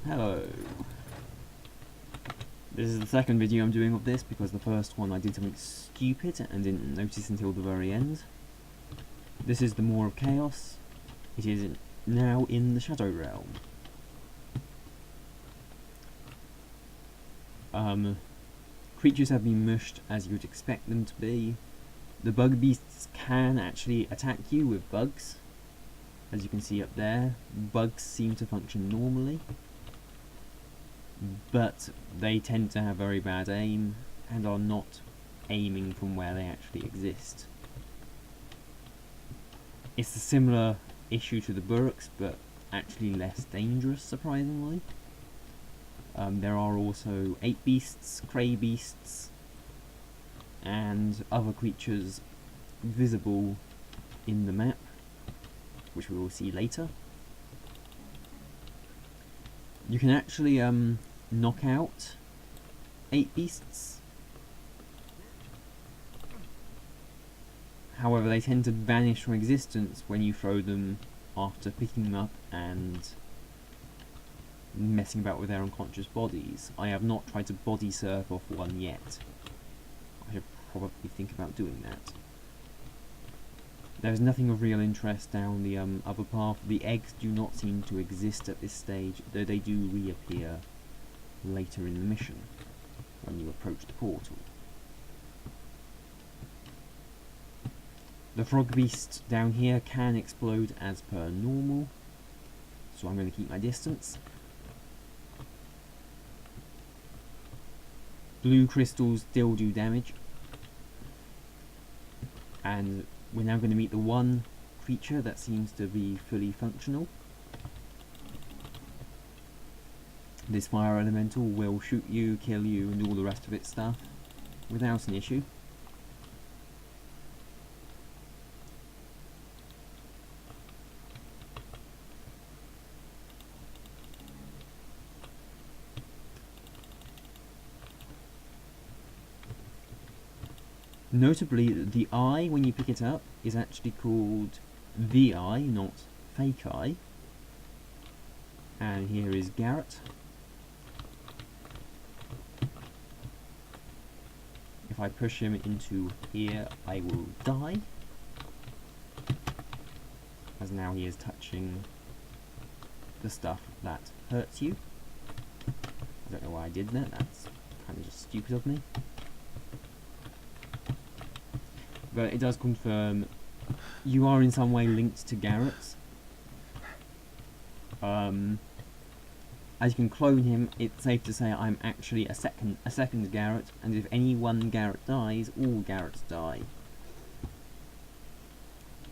Hello. This is the second video I'm doing of this because the first one I did something stupid and didn't notice until the very end. This is the Maw of Chaos. It is now in the Shadow Realm. Creatures have been mushed as you'd expect them to be. The bug beasts can actually attack you with bugs. As you can see up there, bugs seem to function normally, but they tend to have very bad aim and are not aiming from where they actually exist. It's a similar issue to the Buruks, but actually less dangerous, surprisingly. There are also ape beasts, cray beasts, and other creatures visible in the map, which we will see later. You can actually knock out ape beasts. However, they tend to vanish from existence when you throw them after picking them up and messing about with their unconscious bodies. I have not tried to body surf off one yet. I should probably think about doing that. There's nothing of real interest down the other path. The eggs do not seem to exist at this stage, though they do reappear later in the mission when you approach the portal. The frog beast down here can explode as per normal, so I'm going to keep my distance. Blue crystals still do damage, and we're now going to meet the one creature that seems to be fully functional. This fire elemental will shoot you, kill you, and all the rest of its stuff without an issue. Notably, the eye, when you pick it up, is actually called the eye, not fake eye. And here is Garrett. If I push him into here, I will die, as now he is touching the stuff that hurts you. I don't know why I did that, that's kind of just stupid of me. But it does confirm you are in some way linked to Garrett. As you can clone him, it's safe to say I'm actually a second Garrett, and if any one Garrett dies, all Garretts die.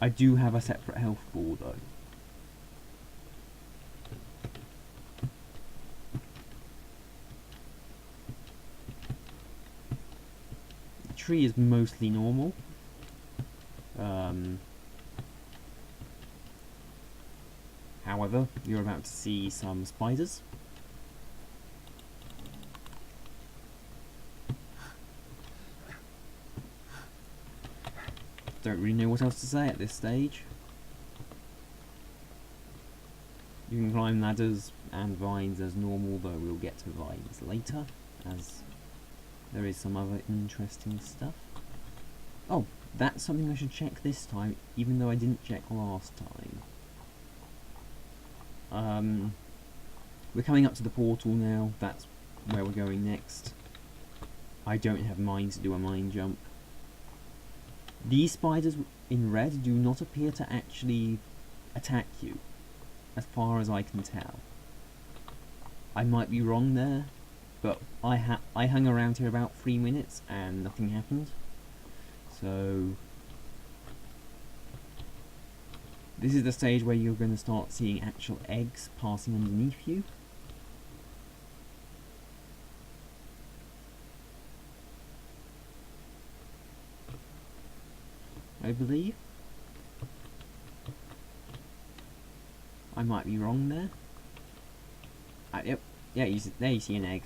I do have a separate health ball though. The tree is mostly normal. However, you're about to see some spiders. Don't really know what else to say at this stage. You can climb ladders and vines as normal, though we'll get to vines later, as there is some other interesting stuff. Oh, that's something I should check this time, even though I didn't check last time. We're coming up to the portal now, that's where we're going next. I don't have mine to do a mine jump. These spiders in red do not appear to actually attack you, as far as I can tell. I might be wrong there, but I hung around here about 3 minutes and nothing happened. So this is the stage where you're going to start seeing actual eggs passing underneath you. I believe. I might be wrong there. Yep, yeah, there you see an egg.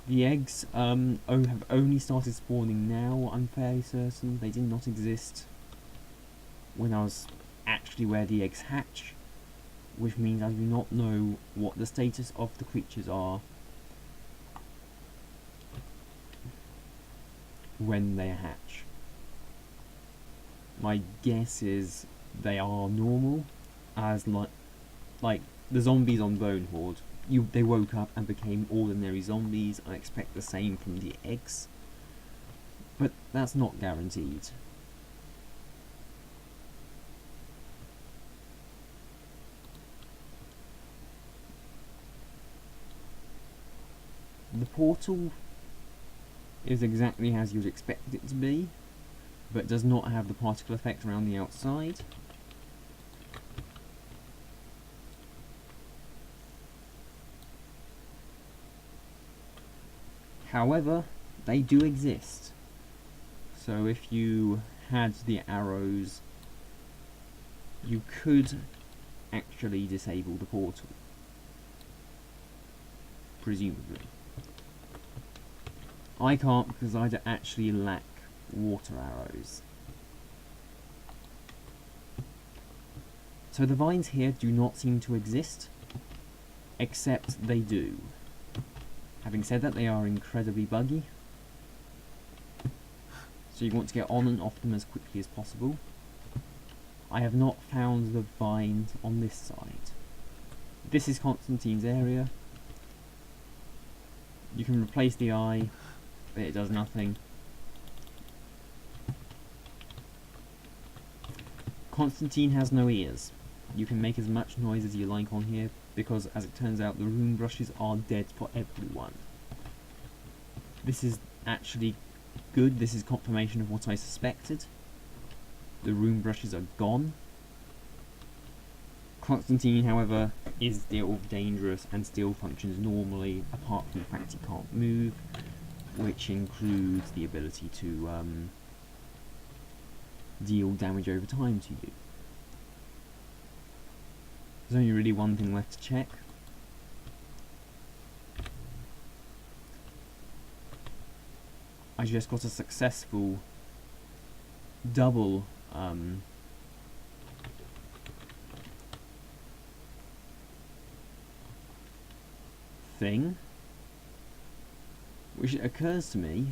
The eggs have only started spawning now, I'm fairly certain. They did not exist when I was actually where the eggs hatch. which means I do not know what the status of the creatures are when they hatch. My guess is they are normal, as like the zombies on Bone Horde. They woke up and became ordinary zombies. I expect the same from the eggs, but that's not guaranteed. The portal is exactly as you'd expect it to be, but does not have the particle effect around the outside. However, they do exist. So if you had the arrows, you could actually disable the portal. Presumably. I can't because I actually lack water arrows. So the vines here do not seem to exist, except they do. Having said that, they are incredibly buggy, so you want to get on and off them as quickly as possible. I have not found the vines on this side. This is Constantine's area. You can replace the eye, but it does nothing. Constantine has no ears. You can make as much noise as you like on here, because as it turns out the rune brushes are dead for everyone. This is actually good. This is confirmation of what I suspected. The rune brushes are gone. Constantine, however, is still dangerous and still functions normally, apart from the fact he can't move, which includes the ability to deal damage over time to you. There's only really one thing left to check. I just got a successful double thing, which occurs to me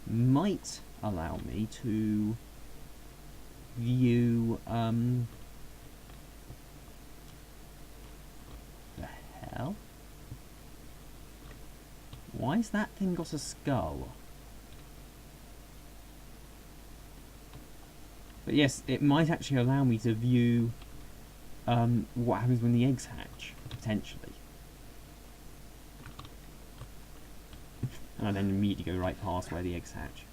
might allow me to view the hell? Why has that thing got a skull? But yes, it might actually allow me to view what happens when the eggs hatch, potentially. And I then immediately go right past where the eggs hatch.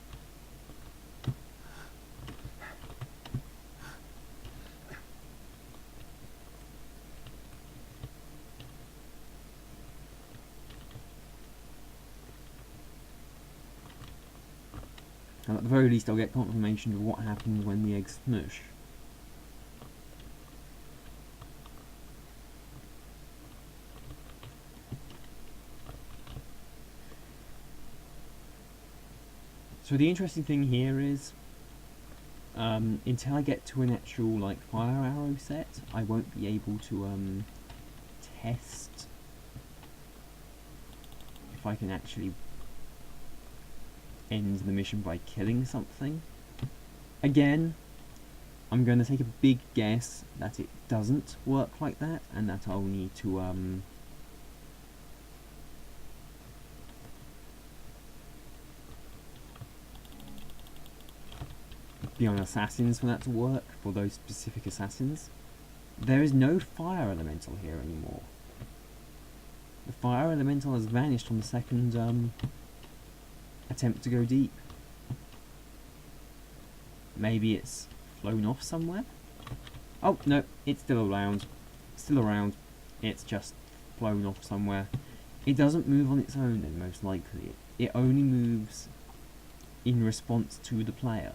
And at the very least I'll get confirmation of what happens when the eggs smush. So the interesting thing here is, until I get to an actual like fire arrow set, I won't be able to test if I can actually end the mission by killing something. Again, I'm going to take a big guess that it doesn't work like that, and that I'll need to be on assassins for that to work, for those specific assassins. There is no fire elemental here anymore. The fire elemental has vanished on the second attempt to go deep. Maybe it's flown off somewhere? Oh, no, it's still around. Still around. It's just flown off somewhere. It doesn't move on its own then, most likely. It only moves in response to the player.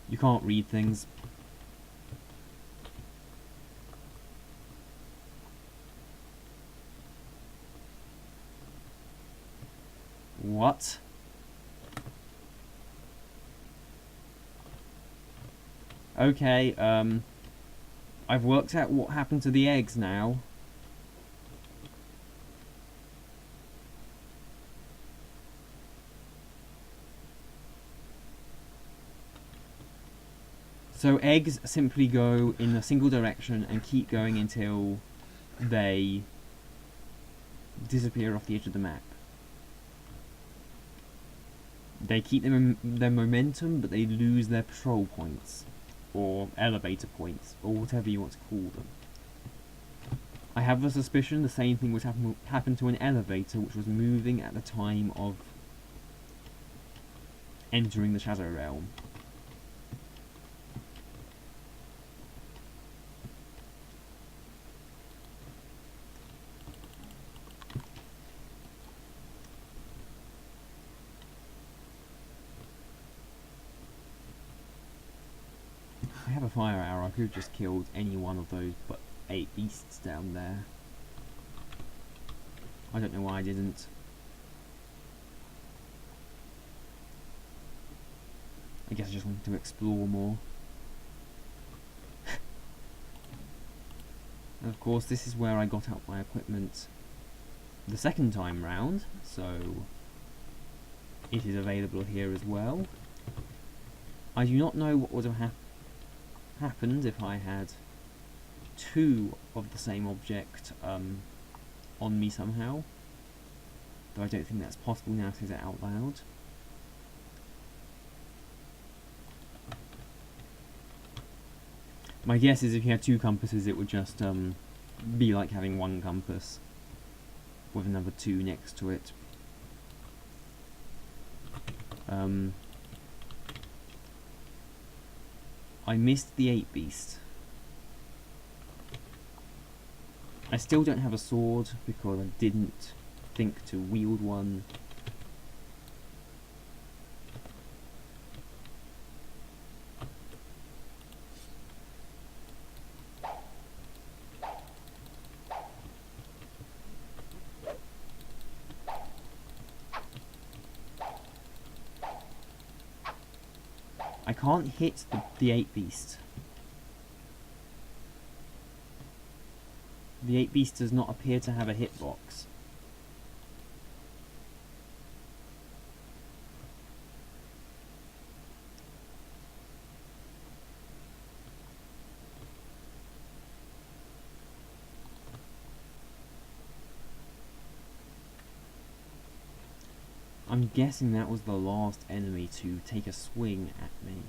You can't read things. What? Okay, I've worked out what happened to the eggs now. So eggs simply go in a single direction and keep going until they disappear off the edge of the map. They keep their momentum, but they lose their patrol points, or elevator points, or whatever you want to call them. I have a suspicion the same thing would happen to an elevator which was moving at the time of entering the Shadow Realm. I have a fire arrow. I could have just killed any one of those but 8 beasts down there. I don't know why I didn't. I guess I just wanted to explore more. And of course this is where I got out my equipment the second time round, so it is available here as well. I do not know what would have happened if I had 2 of the same object on me somehow, though I don't think that's possible now to say it out loud. My guess is if you had 2 compasses it would just be like having 1 compass with another 2 next to it. I missed the 8 beast. I still don't have a sword because I didn't think to wield one. I can't hit the 8 beast. The 8 beast does not appear to have a hitbox. I'm guessing that was the last enemy to take a swing at me,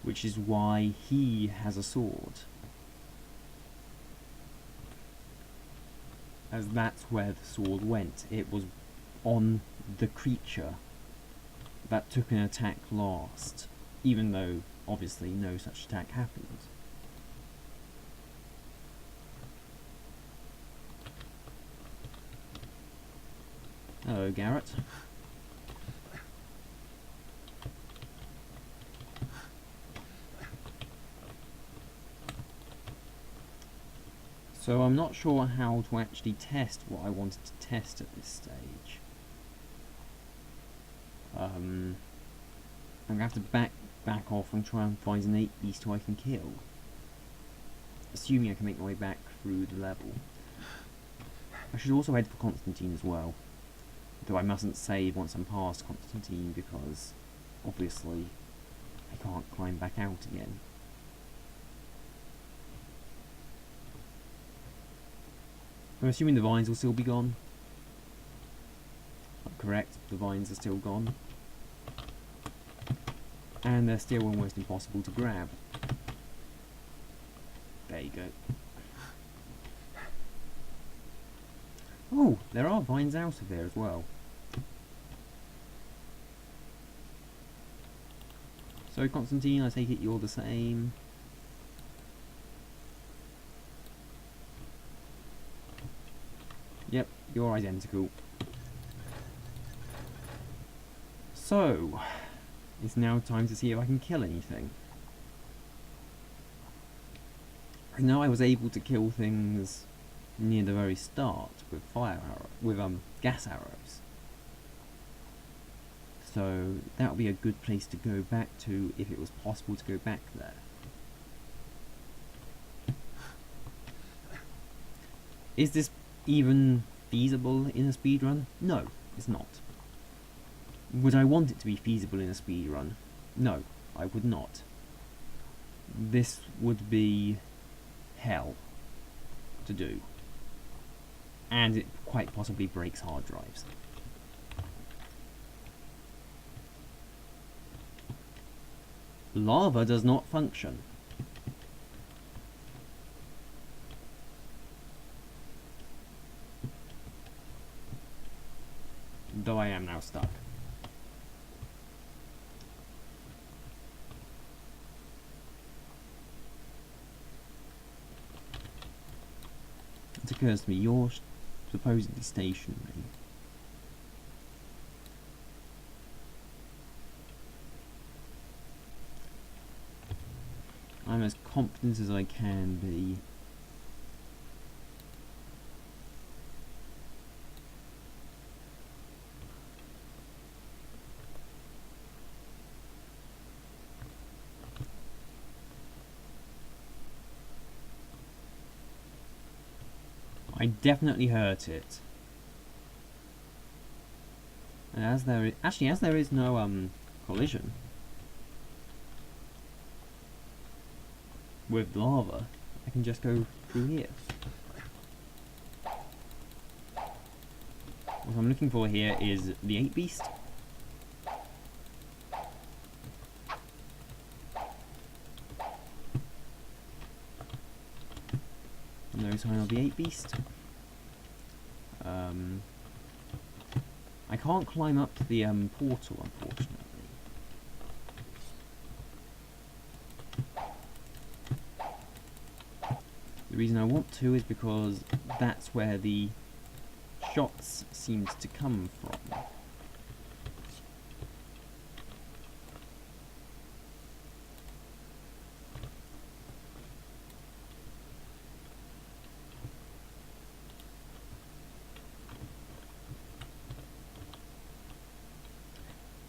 which is why he has a sword, as that's where the sword went. It was on the creature that took an attack last, even though obviously no such attack happened. Hello, Garrett. So I'm not sure how to actually test what I wanted to test at this stage. I'm going to have to back off and try and find an 8 beast who I can kill. Assuming I can make my way back through the level. I should also head for Constantine as well. Though I mustn't save once I'm past Constantine because, obviously, I can't climb back out again. I'm assuming the vines will still be gone. I'm correct, the vines are still gone. And they're still almost impossible to grab. There you go. Oh, there are vines out of there as well. So Constantine, I take it you're the same. Yep, you're identical. So, it's now time to see if I can kill anything. I know I was able to kill things near the very start with gas arrows. So that would be a good place to go back to if it was possible to go back there. Is this even feasible in a speedrun? No, it's not. Would I want it to be feasible in a speedrun? No, I would not. This would be hell to do. And it quite possibly breaks hard drives. Lava does not function. Though I am now stuck. It occurs to me, you're supposedly stationary. I'm as confident as I can be. I definitely hurt it. And as there is no collision with lava, I can just go through here. What I'm looking for here is the 8 beast. No sign of the 8 beast. I can't climb up to the portal, unfortunately. The reason I want to is because that's where the shots seemed to come from.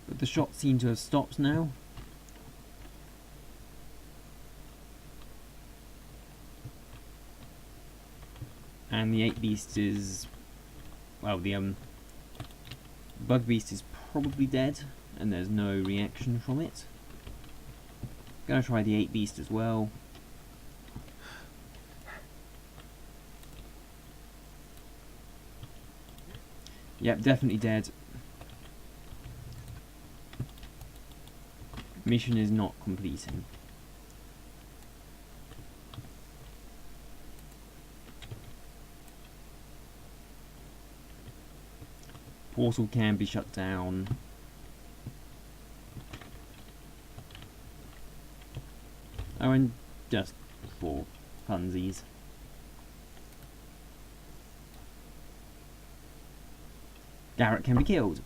But the shots seem to have stopped now. And the 8 beast is, well, the bug beast is probably dead, and there's no reaction from it. Gonna try the 8 beast as well. Yep, definitely dead. Mission is not completing. Portal can be shut down. Oh, and just for funsies. Garrett can be killed.